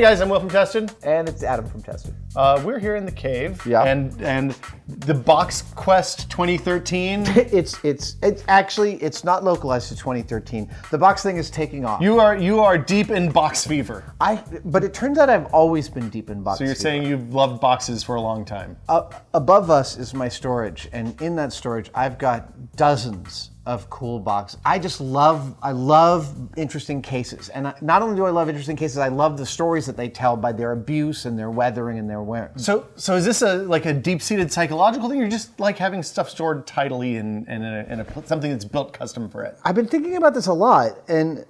Hey guys, I'm Will from Tested. And it's Adam from Tested. We're here in the cave. Yeah. And the Box Quest 2013. It's actually not localized to 2013. The box thing is taking off. You are deep in box fever. But it turns out I've always been deep in box So you're fever. saying you've loved boxes for a long time. Above us is my storage, and in that storage I've got dozens of cool boxes. I love interesting cases. And not only do I love interesting cases, I love the stories that they tell by their abuse and their weathering and their wear. So is this like a deep-seated psychological thing, or just like having stuff stored tidily in something that's built custom for it? I've been thinking about this a lot, and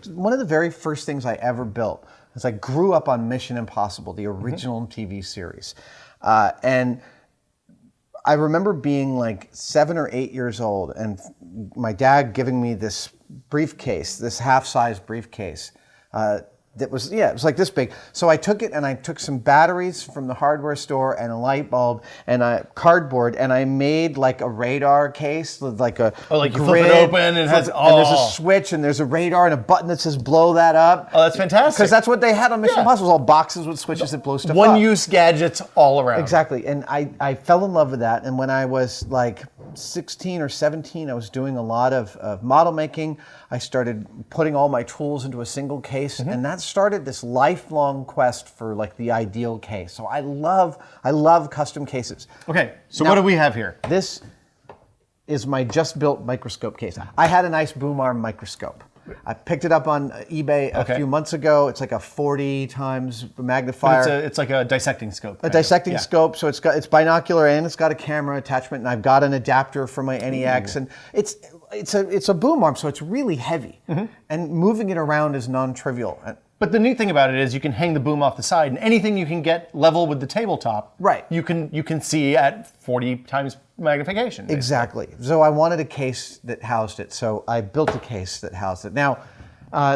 one of the very first things I ever built is I grew up on Mission Impossible, the original TV series. And I remember being like 7 or 8 years old and my dad giving me this briefcase, this half-size briefcase. It was like this big. So I took it and I took some batteries from the hardware store and a light bulb and a cardboard, and I made like a radar case with like a like you grid, flip it open and it has and there's a switch and there's a radar and a button that says blow that up. Oh, that's fantastic. Because that's what they had on Mission Impossible, all boxes with switches that blow stuff up. One-use gadgets all around. Exactly, and I fell in love with that, and when I was like 16 or 17, I was doing a lot of model making. I started putting all my tools into a single case, and that started this lifelong quest for like the ideal case. So I love custom cases. Okay, so Now, what do we have here? This is my just built microscope case. I had a nice boom arm microscope. I picked it up on eBay a few months ago. It's like a 40 times magnifier. It's like a dissecting scope. A dissecting scope, so it's binocular and it's got a camera attachment, and I've got an adapter for my NEX, and it's a boom arm, so it's really heavy, and moving it around is non-trivial. But the neat thing about it is you can hang the boom off the side, and anything you can get level with the tabletop, right? You can see at 40 times magnification. Basically. Exactly. So I wanted a case that housed it, so I built a case that housed it. Now,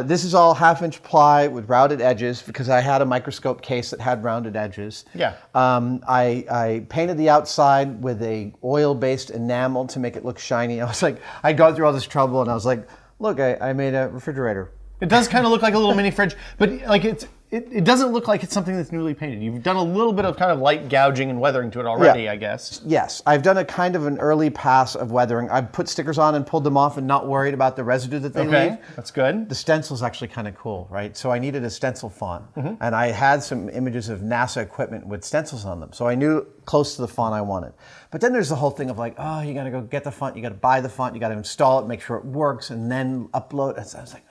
this is all 1/2-inch ply with rounded edges because I had a microscope case that had rounded edges. Yeah. I painted the outside with a oil-based enamel to make it look shiny. I'd gone through all this trouble, and I was like, look, I made a refrigerator. It does kind of look like a little mini fridge, but like it doesn't look like it's something that's newly painted. You've done a little bit of kind of light gouging and weathering to it already, I guess. Yes, I've done a kind of an early pass of weathering. I've put stickers on and pulled them off and not worried about the residue that they leave. That's good. The stencil's actually kind of cool, right? So I needed a stencil font, and I had some images of NASA equipment with stencils on them. So I knew close to the font I wanted. But then there's the whole thing of like, oh, you got to go get the font, you got to buy the font, you got to install it, make sure it works, and then upload. And so I was like,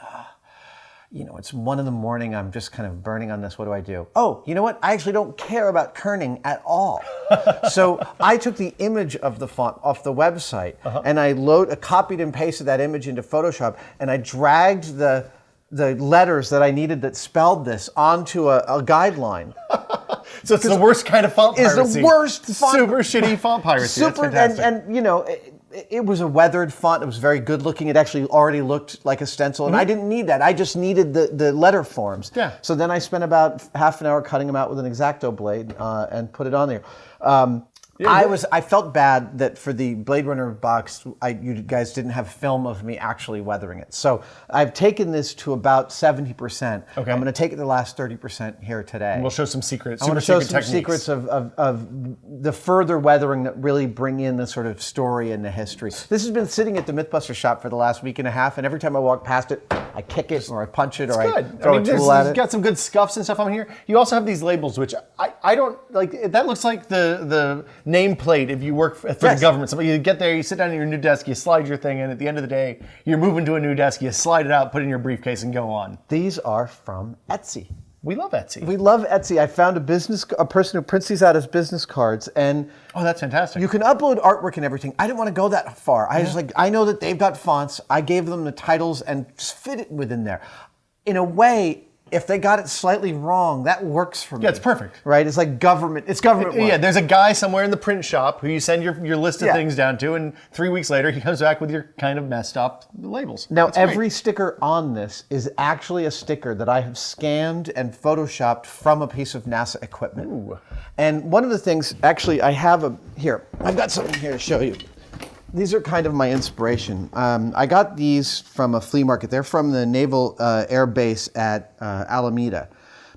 it's 1 a.m. I'm just kind of burning on this. What do I do? Oh, you know what? I actually don't care about kerning at all. So I took the image of the font off the website, and I copied and pasted that image into Photoshop, and I dragged the letters that I needed that spelled this onto a guideline. So it's the worst kind of font piracy. It's the worst font. Super shitty font piracy. That's fantastic. And it was a weathered font. It was very good looking. It actually already looked like a stencil, and I didn't need that. I just needed the letter forms. Yeah. So then I spent about half an hour cutting them out with an X-Acto blade and put it on there. I felt bad that for the Blade Runner box, you guys didn't have film of me actually weathering it. So I've taken this to about 70%. Okay. I'm going to take it the last 30% here today. And we'll show some secrets. I want to show some secrets of the further weathering that really bring in the sort of story and the history. This has been sitting at the Mythbuster shop for the last week and a half, and every time I walk past it, I kick it or I punch it or I throw a tool at it. It's got some good scuffs and stuff on here. You also have these labels, which I don't like. That looks like the nameplate if you work for the government. So you get there, you sit down at your new desk, you slide your thing in. At the end of the day, you're moving to a new desk, you slide it out, put it in your briefcase, and go on. These are from Etsy. We love Etsy. We love Etsy. I found a person who prints these out as business cards, and oh, that's fantastic. You can upload artwork and everything. I didn't want to go that far. I was like, I know that they've got fonts. I gave them the titles and just fit it within there. In a way, if they got it slightly wrong, that works for me. Yeah, it's perfect. Right? It's like government. It's government work. Yeah, there's a guy somewhere in the print shop who you send your list of things down to, and 3 weeks later he comes back with your kind of messed up labels. Now, every sticker on this is actually a sticker that I have scanned and photoshopped from a piece of NASA equipment. Ooh. And one of the things, actually, I have I've got something here to show you. These are kind of my inspiration. I got these from a flea market. They're from the Naval Air Base at Alameda.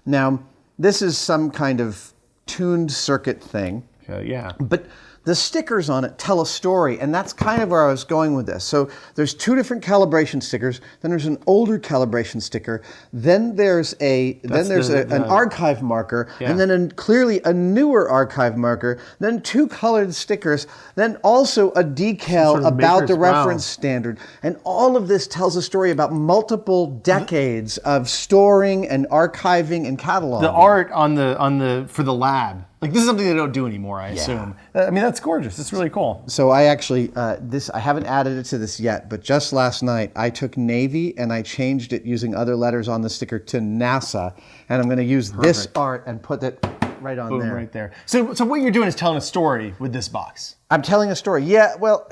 Now, this is some kind of tuned circuit thing. Yeah. But the stickers on it tell a story, and that's kind of where I was going with this. So there's 2 different calibration stickers. Then there's an older calibration sticker. Then there's an archive marker, and then clearly a newer archive marker. Then 2 colored stickers. Then also a decal sort of about the maker's- reference standard. And all of this tells a story about multiple decades of storing and archiving and cataloging. The art on the for the lab. Like, this is something they don't do anymore, I assume. I mean, that's gorgeous. It's really cool. So I actually, I haven't added it to this yet, but just last night I took Navy and I changed it using other letters on the sticker to NASA, and I'm going to use this art and put it right on there. Right there. So what you're doing is telling a story with this box. I'm telling a story. Yeah, well,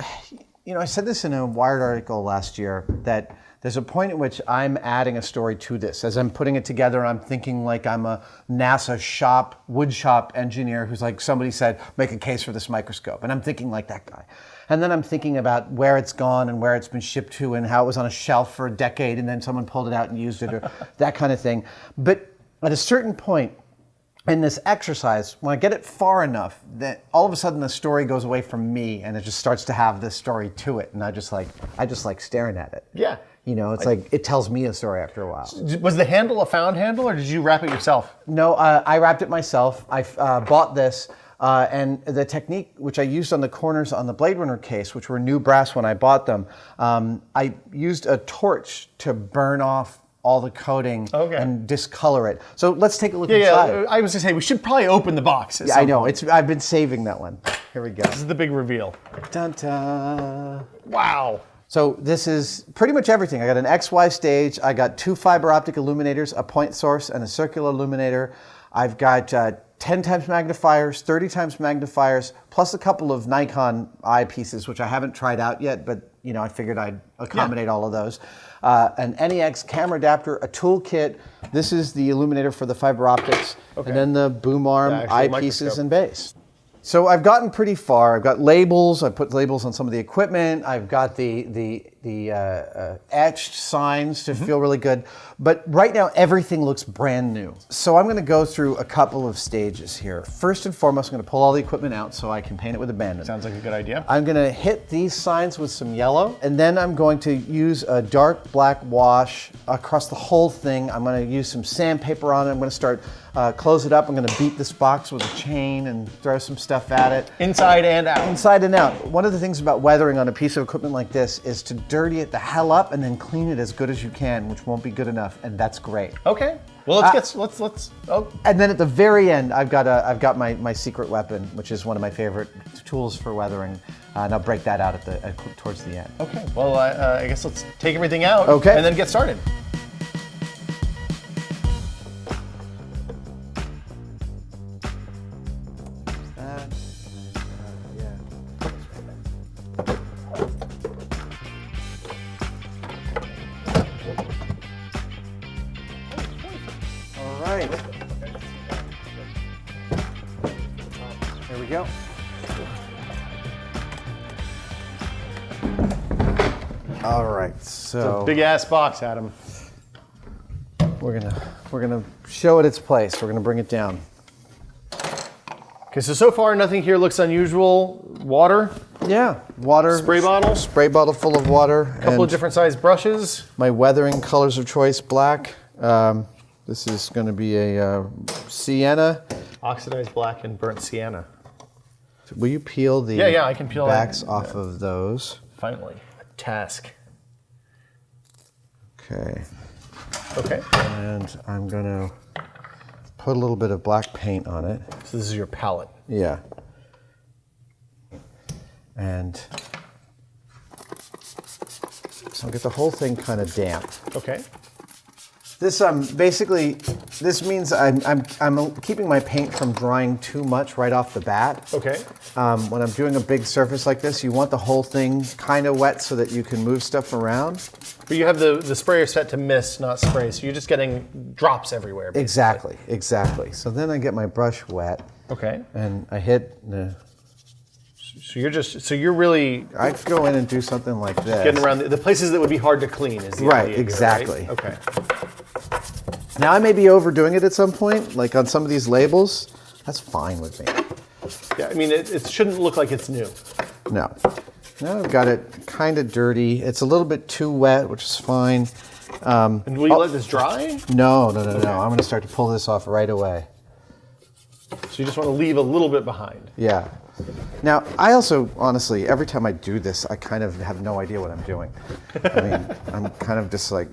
I said this in a Wired article last year that there's a point at which I'm adding a story to this. As I'm putting it together, I'm thinking like I'm a NASA wood shop engineer who's like, somebody said, make a case for this microscope. And I'm thinking like that guy. And then I'm thinking about where it's gone and where it's been shipped to and how it was on a shelf for a decade and then someone pulled it out and used it or that kind of thing. But at a certain point in this exercise, when I get it far enough, that all of a sudden the story goes away from me and it just starts to have this story to it. And I just like staring at it. Yeah. It's like it tells me a story after a while. Was the handle a found handle, or did you wrap it yourself? No, I wrapped it myself. I bought this, and the technique which I used on the corners on the Blade Runner case, which were new brass when I bought them, I used a torch to burn off all the coating and discolor it. So let's take a look inside. Yeah, I was going to say, we should probably open the box. Yeah, I know. I've been saving that one. Here we go. This is the big reveal. Dun, dun. Wow. So this is pretty much everything. I got an XY stage. I got 2 fiber optic illuminators, a point source, and a circular illuminator. I've got 10 times magnifiers, 30 times magnifiers, plus a couple of Nikon eyepieces, which I haven't tried out yet, but I figured I'd accommodate all of those. An NEX camera adapter, a toolkit. This is the illuminator for the fiber optics, and then the boom arm, eyepieces, and base. So I've gotten pretty far. I've got labels. I put labels on some of the equipment. I've got the etched signs to feel really good. But right now, everything looks brand new. So I'm going to go through a couple of stages here. First and foremost, I'm going to pull all the equipment out so I can paint it with abandon. Sounds like a good idea. I'm going to hit these signs with some yellow, and then I'm going to use a dark black wash across the whole thing. I'm going to use some sandpaper on it. I'm going to start close it up. I'm going to beat this box with a chain and throw some stuff at it. Inside and out. Inside and out. One of the things about weathering on a piece of equipment like this is to dirty it the hell up and then clean it as good as you can, which won't be good enough, and that's great. Okay. Well, let's. And then at the very end, I've got my secret weapon, which is one of my favorite tools for weathering, and I'll break that out towards the end. Okay. Well, I guess let's take everything out. Okay. And then get started. There we go. All right, so It's a big ass box, Adam. we're gonna show it its place. We're gonna bring it down. Okay, so far nothing here looks unusual. Water, Yeah, water. spray bottle, Spray bottle full of water. a couple of different size brushes. My weathering colors of choice: black. This is going to be a sienna. Oxidized black and burnt sienna. Will you peel the Yeah, I can peel backs that. off of those? Finally, a task. Okay. Okay. And I'm going to put a little bit of black paint on it. So this is your palette. Yeah. And so I'll get the whole thing kind of damp. Okay. This basically this means I'm keeping my paint from drying too much right off the bat. Okay. When I'm doing a big surface like this, you want the whole thing kind of wet so that you can move stuff around. But you have the sprayer set to mist, not spray, so you're just getting drops everywhere. Basically. Exactly. So then I get my brush wet. Okay. And I hit the. So you're really I could go in and do something like this. getting around the places that would be hard to clean. Is the Right, idea here, exactly. right? Okay. Now I may be overdoing it at some point, like on some of these labels. That's fine with me. Yeah, I mean, it shouldn't look like it's new. No. Now I've got it kind of dirty. It's a little bit too wet, which is fine. And will you let this dry? No. I'm going to start to pull this off right away. So you just want to leave a little bit behind. Yeah. Now, I also, honestly, every time I do this, I kind of have no idea what I'm doing. I mean, I'm kind of just like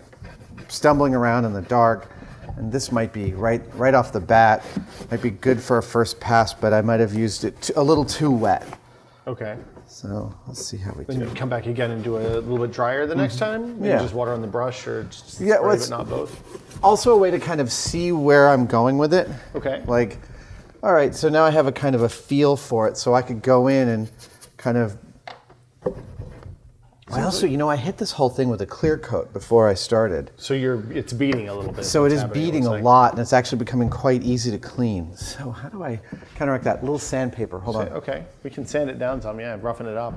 stumbling around in the dark, and this might be right off the bat, might be good for a first pass, but I might have used it a little too wet. Okay. So let's see how we Then do. you come back again and do a little bit drier the next time? Maybe Yeah. just water on the brush or just spray, Yeah, well, but not both? Also a way to kind of see where I'm going with it. Okay. Like, all right, so now I have a kind of a feel for it, so I could go in and kind of. I also, I hit this whole thing with a clear coat before I started. So it's beating a little bit. So it is happening, beating looks a like. lot, and it's actually becoming quite easy to clean. So how do I counteract that? Little sandpaper, hold on. Okay, we can sand it down some, yeah, roughen it up.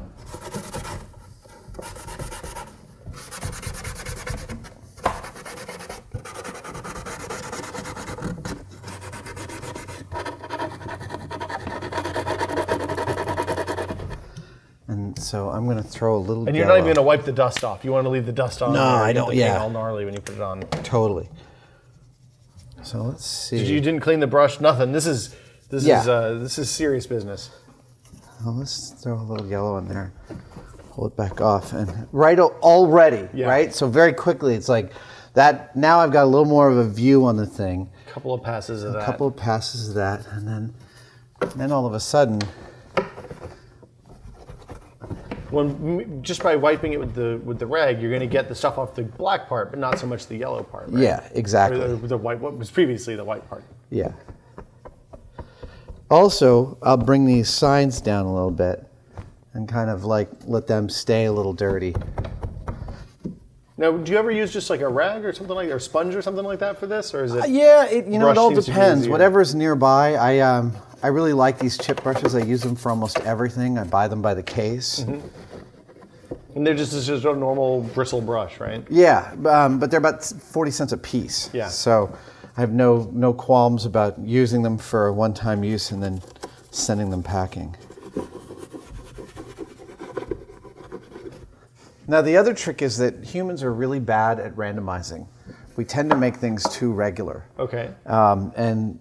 And so I'm going to throw a little And you're not even yellow. going to wipe the dust off. You want to leave the dust on. No, there, I get don't, the paint yeah. all gnarly when you put it on. Totally. So let's see. You didn't clean the brush, nothing. This is serious business. Well, let's throw a little yellow in there. Pull it back off, and already, Yeah. right? So very quickly, it's like that. Now I've got a little more of a view on the thing. A couple of passes of that. A couple of passes of that, and then all of a sudden, Just by wiping it with the rag, you're going to get the stuff off the black part, but not so much the yellow part, right? yeah, exactly. Or the white, what was previously the white part. Yeah. Also, I'll bring these signs down a little bit and kind of like let them stay a little dirty. Now, do you ever use just like a rag or something like, or sponge or something like that for this, or is it? Yeah, it Brush all seems to be depends. easier. Whatever's nearby. I really like these chip brushes. I use them for almost everything. I buy them by the case. Mm-hmm. And they're just a normal bristle brush, right? Yeah, but they're about 40 cents a piece. Yeah. So I have no qualms about using them for a one-time use and then sending them packing. Now the other trick is that humans are really bad at randomizing. We tend to make things too regular. Okay. And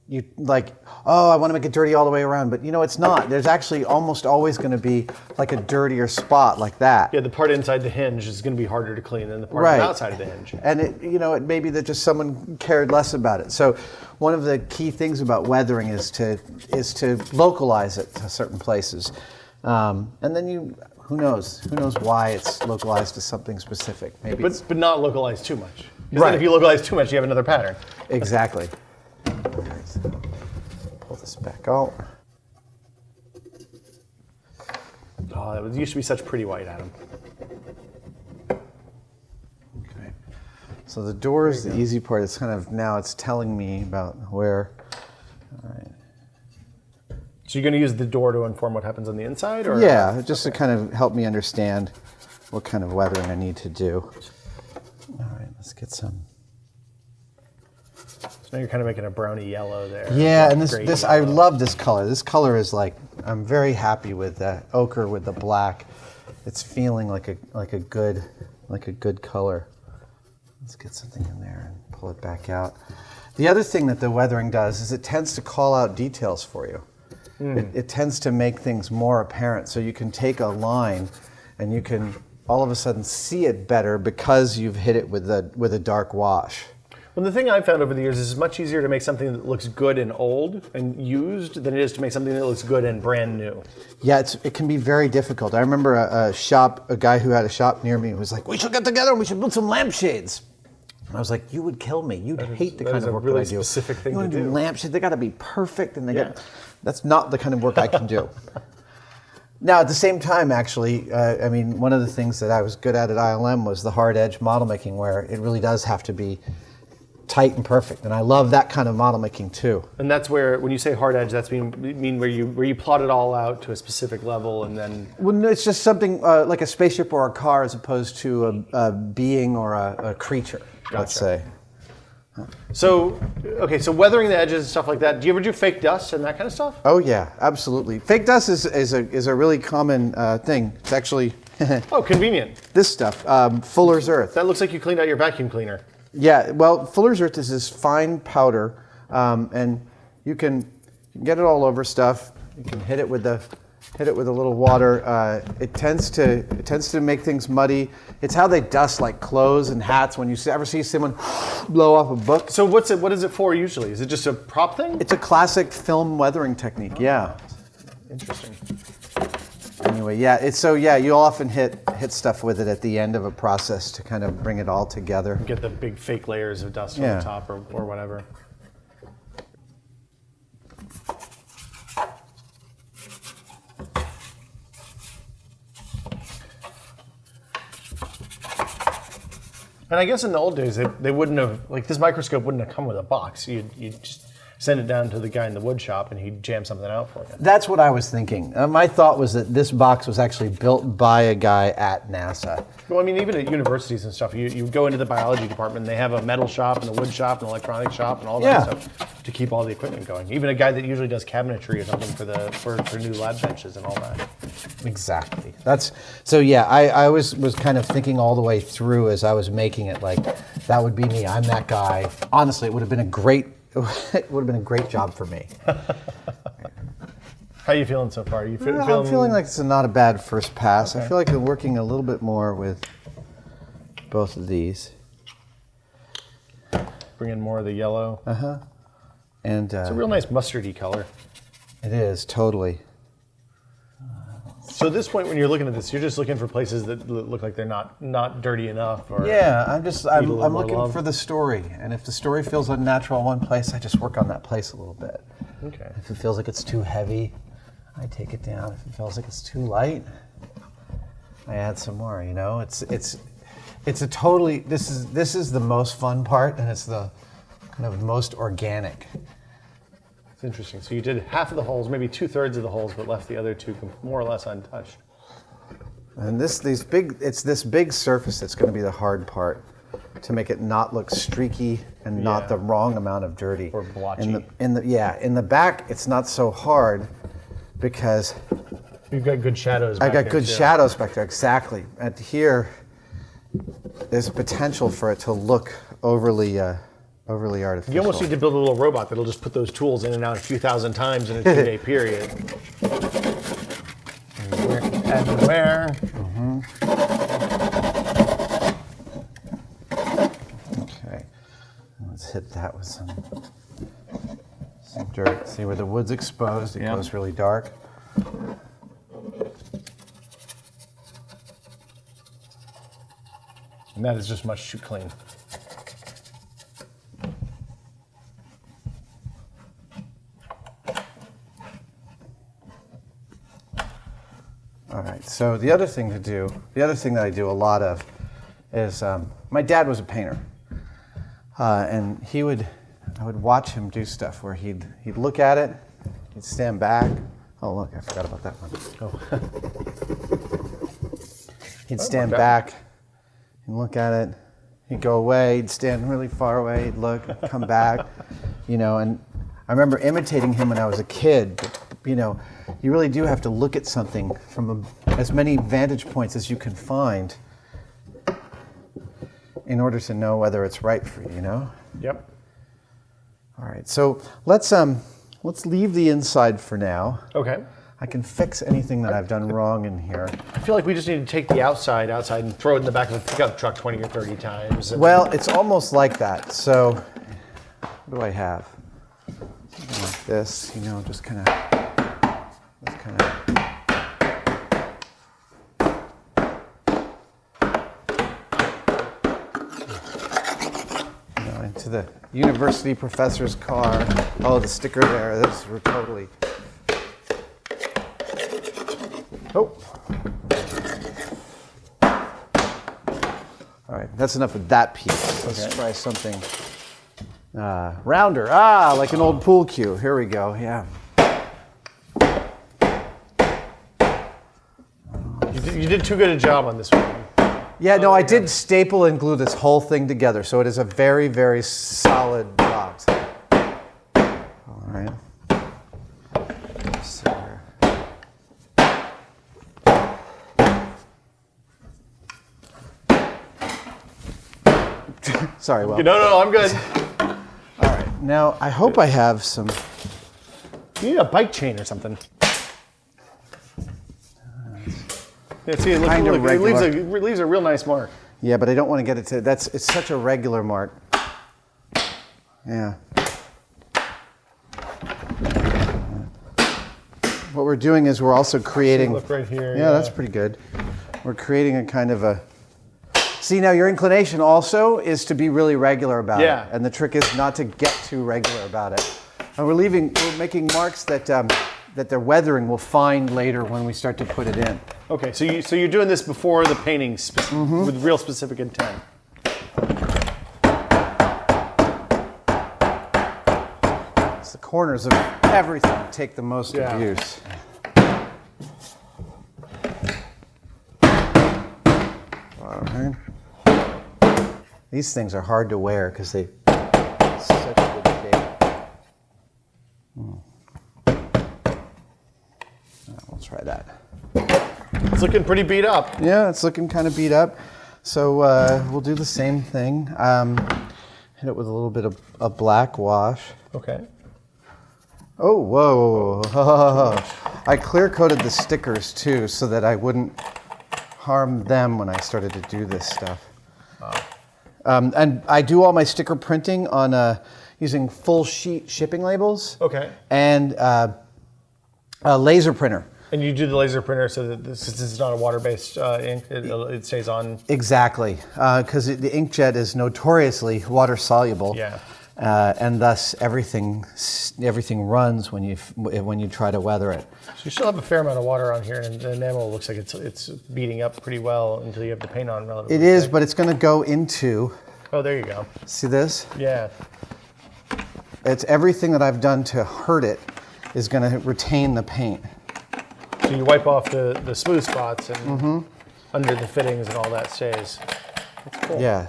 you like, oh, I want to make it dirty all the way around, but it's not. There's actually almost always going to be like a dirtier spot like that. Yeah, the part inside the hinge is going to be harder to clean than the part Right. outside of the hinge. And it may be that just someone cared less about it. So one of the key things about weathering is to localize it to certain places. And then who knows why it's localized to something specific. Maybe But not localize too much. Because Right. then if you localize too much, you have another pattern. Exactly. All right, so pull this back out. Oh, that used to be such pretty white, Adam. Okay. So the door is the easy part. It's kind of now it's telling me about where. All right. So you're going to use the door to inform what happens on the inside, or? Yeah, just to kind of help me understand what kind of weathering I need to do. All right, let's get some. So now you're kind of making a browny yellow there. Yeah, and Gray this I yellow. love this color. This color is like I'm very happy with the ochre with the black. It's feeling like a good color. Let's get something in there and pull it back out. The other thing that the weathering does is it tends to call out details for you. It tends to make things more apparent. So you can take a line and you can all of a sudden see it better because you've hit it with a dark wash. Well, the thing I've found over the years is it's much easier to make something that looks good and old and used than it is to make something that looks good and brand new. Yeah, it can be very difficult. I remember a guy who had a shop near me who was like, "We should get together and we should build some lampshades." And I was like, "You would kill me. You'd hate the that kind is of a work really that I do. specific thing you want to do do." lampshades? They got to be perfect, and Yeah. that's not the kind of work I can do." Now, at the same time, actually, I mean, one of the things that I was good at ILM was the hard edge model making, where it really does have to be tight and perfect, and I love that kind of model making too. And that's where, when you say hard edge, that's mean where you plot it all out to a specific level and then... Well, no, it's just something like a spaceship or a car as opposed to a being or a creature. let's say. So, okay, so weathering the edges and stuff like that. Do you ever do fake dust and that kind of stuff? Oh yeah, absolutely. Fake dust is a really common thing. It's actually Oh, convenient. this stuff, Fuller's Earth. That looks like you cleaned out your vacuum cleaner. Yeah, well, Fuller's Earth is this fine powder, and you can get it all over stuff. You can hit it with a little water. It tends to make things muddy. It's how they dust like clothes and hats. When you ever see someone blow off a book. So what is it for usually? Is it just a prop thing? It's a classic film weathering technique. Yeah. Interesting. Anyway, yeah, you'll often hit stuff with it at the end of a process to kind of bring it all together. Get the big fake layers of dust on the top or whatever. And I guess in the old days, they wouldn't have, like this microscope wouldn't have come with a box. You'd just send it down to the guy in the wood shop and he'd jam something out for you. That's what I was thinking. My thought was that this box was actually built by a guy at NASA. Well, I mean, even at universities and stuff, you go into the biology department and they have a metal shop and a wood shop and an electronic shop and all that stuff to keep all the equipment going. Even a guy that usually does cabinetry or something for new lab benches and all that. Exactly. I was kind of thinking all the way through as I was making it, like that would be me. I'm that guy. Honestly, it would have been a great job for me. How are you feeling so far? I'm feeling like it's not a bad first pass. Okay. I feel like I'm working a little bit more with both of these. Bring in more of the yellow. And it's a real nice mustardy color. It is, totally. So at this point, when you're looking at this, you're just looking for places that look like they're not dirty enough. Or I'm looking for the story, and if the story feels unnatural in one place, I just work on that place a little bit. Okay. If it feels like it's too heavy, I take it down. If it feels like it's too light, I add some more. You know, it's a totally this is the most fun part, and it's the kind of most organic. It's interesting. So you did half of the holes, maybe 2/3 of the holes, but left the other two more or less untouched. And it's this big surface that's going to be the hard part, to make it not look streaky and not the wrong amount of dirty. Or blotchy. In the back, it's not so hard because you've got good shadows back I got there good too. shadows back there, exactly. And here, there's potential for it to look overly artificial. You almost need to build a little robot that'll just put those tools in and out a few thousand times in a 2-day period. And where? Okay, let's hit that with some dirt. See where the wood's exposed, it goes really dark. And that is just much too clean. All right, so the other thing that I do a lot of is, my dad was a painter, and I would watch him do stuff where he'd look at it, he'd stand back. Oh look, I forgot about that one. He'd stand back and look at it. He'd go away, he'd stand really far away, he'd look, come back, and I remember imitating him when I was a kid. But, you really do have to look at something from as many vantage points as you can find in order to know whether it's right for you, Yep. All right, so let's leave the inside for now. Okay. I can fix anything that I've done wrong in here. I feel like we just need to take the outside and throw it in the back of a pickup truck 20 or 30 times. Well, it's almost like that. So what do I have? Something like this, just kind of. Into the university professor's car. Oh, the sticker there. This is totally. Oh. All right, that's enough of that piece. Let's try something rounder. Like an old pool cue. Here we go. Yeah. You did too good a job on this one. Yeah, no, I did staple and glue this whole thing together, so it is a very, very solid box. All right. So sorry, Will. No, I'm good. All right, now I hope I have some. You need a bike chain or something. Yeah, see, it leaves a real nice mark. Yeah, but I don't want to get it to. It's such a regular mark. Yeah. What we're doing is we're also creating. Look right here. Yeah, that's pretty good. We're creating a kind of a. See, now your inclination also is to be really regular about it, and the trick is not to get too regular about it. And we're making marks that that their weathering will find later when we start to put it in. Okay, so you're doing this before the painting with real specific intent. It's the corners of everything that take the most abuse. Right. These things are hard to wear because they such a good shape. We'll try that. It's looking pretty beat up. Yeah, it's looking kind of beat up. So we'll do the same thing. Hit it with a little bit of a black wash. Okay. Oh, whoa. I clear coated the stickers too so that I wouldn't harm them when I started to do this stuff. And I do all my sticker printing on using full sheet shipping labels. Okay. And a laser printer. And you do the laser printer so that this is not a water-based ink, it stays on. Exactly, because the inkjet is notoriously water soluble. Yeah. And thus everything runs when you try to weather it. So you still have a fair amount of water on here, and the enamel looks like it's beating up pretty well until you have the paint on relatively. It is, but it's going to go into. Oh, there you go. See this? Yeah. It's everything that I've done to hurt it is going to retain the paint. So you wipe off the smooth spots and under the fittings and all that stays. That's cool. Yeah.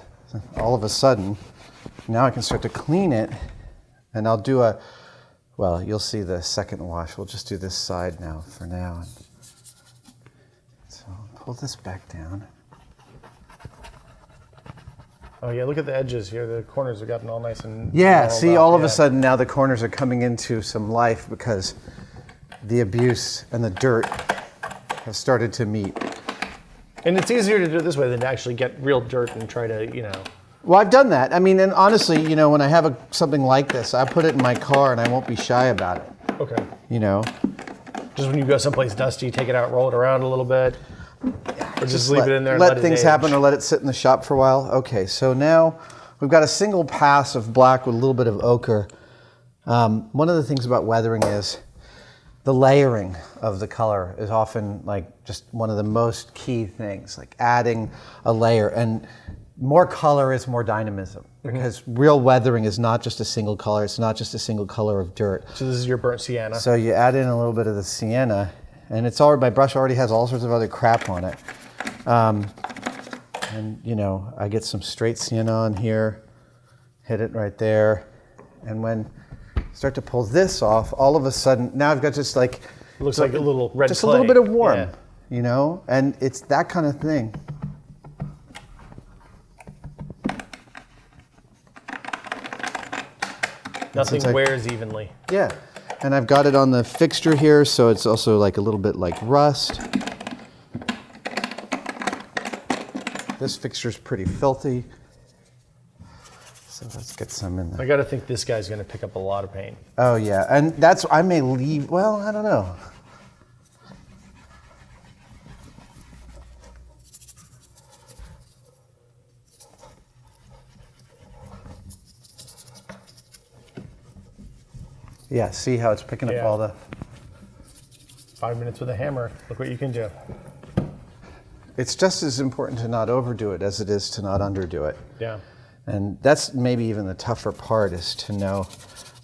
All of a sudden, now I can start to clean it, and I'll do well, you'll see the second wash. We'll just do this side now for now. So pull this back down. Oh yeah, look at the edges here. The corners have gotten all nice and See, all of a sudden now the corners are coming into some life because the abuse and the dirt have started to meet. And it's easier to do it this way than to actually get real dirt and try to, Well, I've done that. I mean, and honestly, when I have something like this, I put it in my car and I won't be shy about it. Okay. Just Just when you go someplace dusty, take it out, roll it around a little bit, or just leave it in there and let it things age. happen or let it sit in the shop for a while. Okay, so now we've got a single pass of black with a little bit of ochre. One of the things about weathering is the layering of the color is often like just one of the most key things, like adding a layer. And more color is more dynamism, because real weathering is not just a single color. It's not just a single color of dirt. So this is your burnt sienna. So you add in a little bit of the sienna, and it's already, my brush already has all sorts of other crap on it. And I get some straight sienna on here, hit it right there, and when I start to pull this off, all of a sudden, now I've got just like... It looks like a little red just clay. a little bit of warm, Yeah. And it's that kind of thing. Nothing wears evenly. Yeah, and I've got it on the fixture here, so it's also like a little bit like rust. This fixture's pretty filthy. So let's get some in there. I got to think this guy's going to pick up a lot of paint. Oh yeah, and I may leave, well, I don't know. Yeah, see how it's picking up all the... 5 minutes with a hammer. Look what you can do. It's just as important to not overdo it as it is to not underdo it. Yeah. And that's maybe even the tougher part, is to know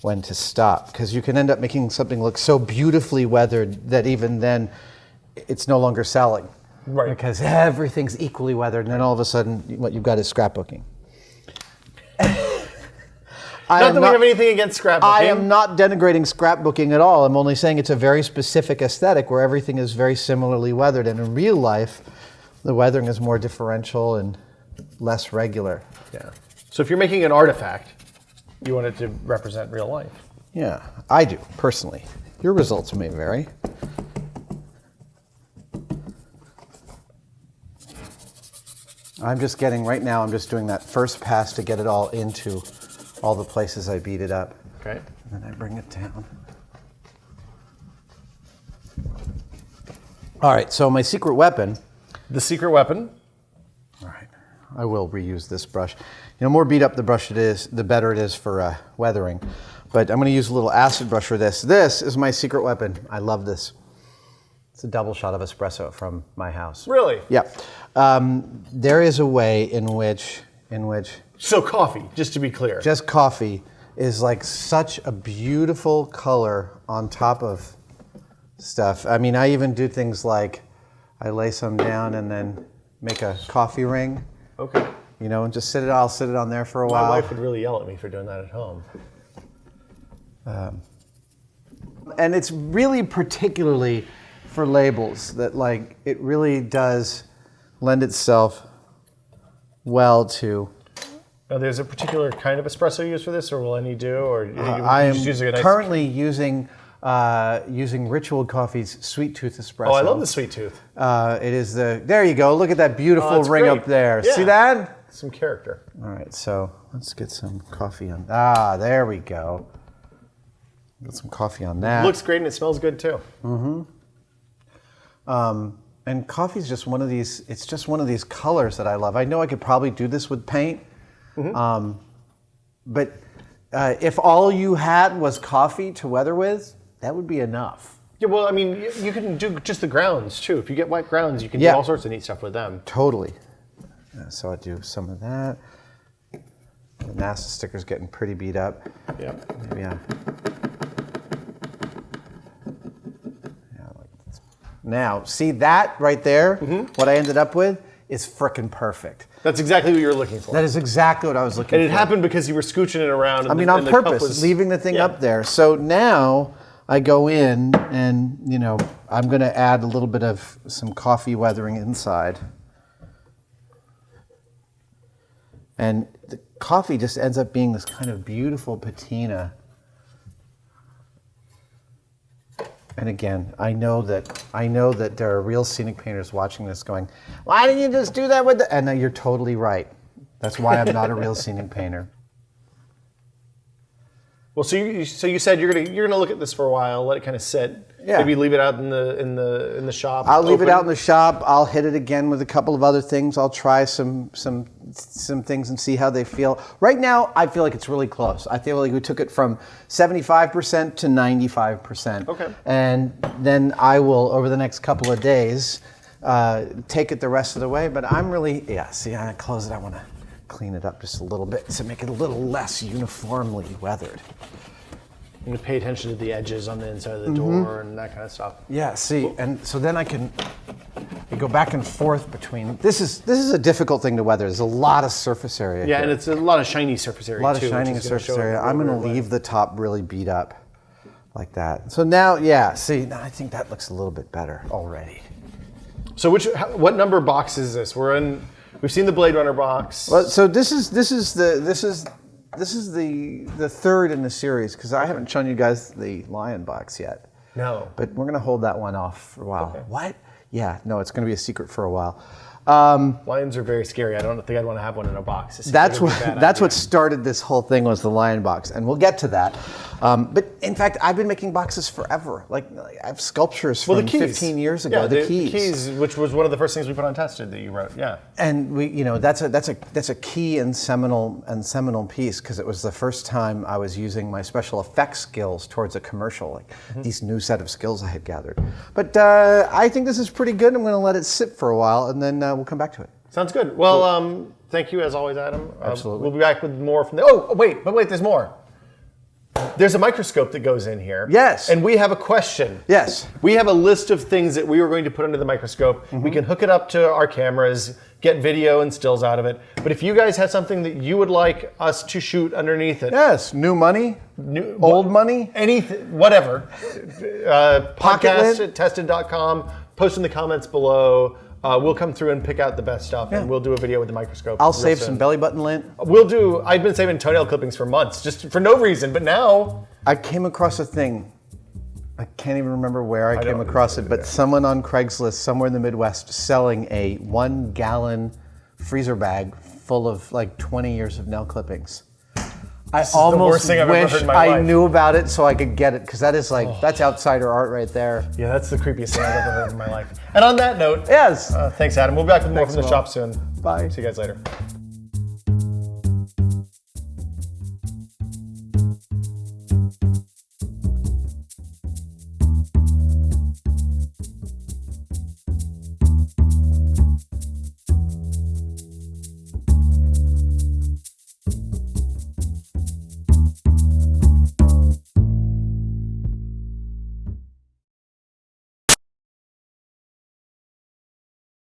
when to stop, because you can end up making something look so beautifully weathered that even then it's no longer selling. Right. Because everything's equally weathered, and then all of a sudden, what you've got is scrapbooking. Not that we have anything against scrapbooking. I am not denigrating scrapbooking at all. I'm only saying it's a very specific aesthetic where everything is very similarly weathered. And in real life, the weathering is more differential and less regular. Yeah. So if you're making an artifact, you want it to represent real life. Yeah, I do, personally. Your results may vary. I'm just doing that first pass to get it all into all the places I beat it up. Okay. And then I bring it down. All right, so my secret weapon. The secret weapon. All right, I will reuse this brush. You know, more beat up the brush it is, the better it is for weathering. But I'm gonna use a little acid brush for this. This is my secret weapon. I love this. It's a double shot of espresso from my house. Really? Yeah. There is a way in which So coffee, just to be clear. just coffee is like such a beautiful color on top of stuff. I mean, I even do things like I lay some down and then make a coffee ring. Okay. You know, and just I'll sit it on there for a My while. wife would really yell at me for doing that at home. And it's really particularly for labels that like it really does lend itself well to. Now, there's a particular kind of espresso used for this, or will any do, or you I am just using a nice... currently using Ritual Coffee's Sweet Tooth Espresso. Oh, I love the sweet tooth. It is there you go. Look at that beautiful that's ring great. up there. Yeah. See that? Some character. All right, so let's get some coffee on. Ah, there we go. Get some coffee on that. Looks great and it smells good too. And coffee's just one of these. It's just one of these colors that I love. I know I could probably do this with paint, but if all you had was coffee to weather with, that would be enough. Yeah, well, I mean, you can do just the grounds too. If you get white grounds, you can do all sorts of neat stuff with them. Totally. So I do some of that. The NASA sticker's getting pretty beat up. Yeah. Maybe Now, see that right there? What I ended up with is frickin' perfect. That's exactly what you were looking for. That is exactly what I was looking And for. it happened because you were scooching it around. And on and the cup purpose, was, leaving the thing up there. So now I go in and, you know, I'm going to add a little bit of some coffee weathering inside. And the coffee just ends up being this kind of beautiful patina. And again, I know that there are real scenic painters watching this going, why didn't you just do that with the... And you're totally right. That's why I'm not a real scenic painter. Well, so you said you're gonna look at this for a while, let it kind of sit. Yeah. Maybe leave it out in the shop. I'll leave it out in the shop. I'll hit it again with a couple of other things. I'll try some things and see how they feel. Right now, I feel like it's really close. I feel like we took it from 75% to 95%. Okay. And then I will, over the next couple of days, take it the rest of the way. But I'm really, see, I close it. I want to clean it up just a little bit to make it a little less uniformly weathered. You pay attention to the edges on the inside of the door and that kind of stuff. Yeah, see, and so then I go back and forth between. This is a difficult thing to weather. There's a lot of surface area. Yeah, here. and it's a lot of shiny surface area. A lot too, of shining which is gonna surface show area. it I'm going to real leave way. the top really beat up like that. So now, see, now I think that looks a little bit better already. So what number box is this? We've seen the Blade Runner box. Well, so this is the third in the series because I haven't shown you guys the lion box yet. No. But we're going to hold that one off for a while. Okay. What? Yeah, no, it's going to be a secret for a while. Lions are very scary. I don't think I'd want to have one in a box. That's what started this whole thing was the lion box, and we'll get to that. But in fact, I've been making boxes forever. Like I have sculptures from 15 years ago. Yeah, the keys. The keys, which was one of the first things we put on Tested that you wrote. Yeah. And that's a key and seminal piece because it was the first time I was using my special effects skills towards a commercial, like these new set of skills I had gathered. But I think this is pretty good. I'm going to let it sit for a while, and then we'll come back to it. Sounds good. Well, thank you as always, Adam. Absolutely. We'll be back with more from the. Oh, wait, there's more. There's a microscope that goes in here. Yes. And we have a question. Yes. We have a list of things that we were going to put under the microscope. Mm-hmm. We can hook it up to our cameras, get video and stills out of it. But if you guys have something that you would like us to shoot underneath it, Yes. New money. Old money. anything, whatever, Pocket podcast lint. at tested.com, post in the comments below. We'll come through and pick out the best stuff, and we'll do a video with the microscope. I'll real save soon. some belly button lint. I've been saving toenail clippings for months, just for no reason, but now... I came across a thing. I can't even remember where I came don't across it, remember but someone on Craigslist somewhere in the Midwest selling a 1 gallon freezer bag full of like 20 years of nail clippings. I the worst almost thing I've ever wish heard in my I life. knew about it so I could get it, because that is like, that's outsider art right there. Yeah, that's the creepiest thing I've ever heard in my life. And on that note, Yes. thanks, Adam. We'll be back with more Thanks, from the Will. shop soon. Bye. See you guys later.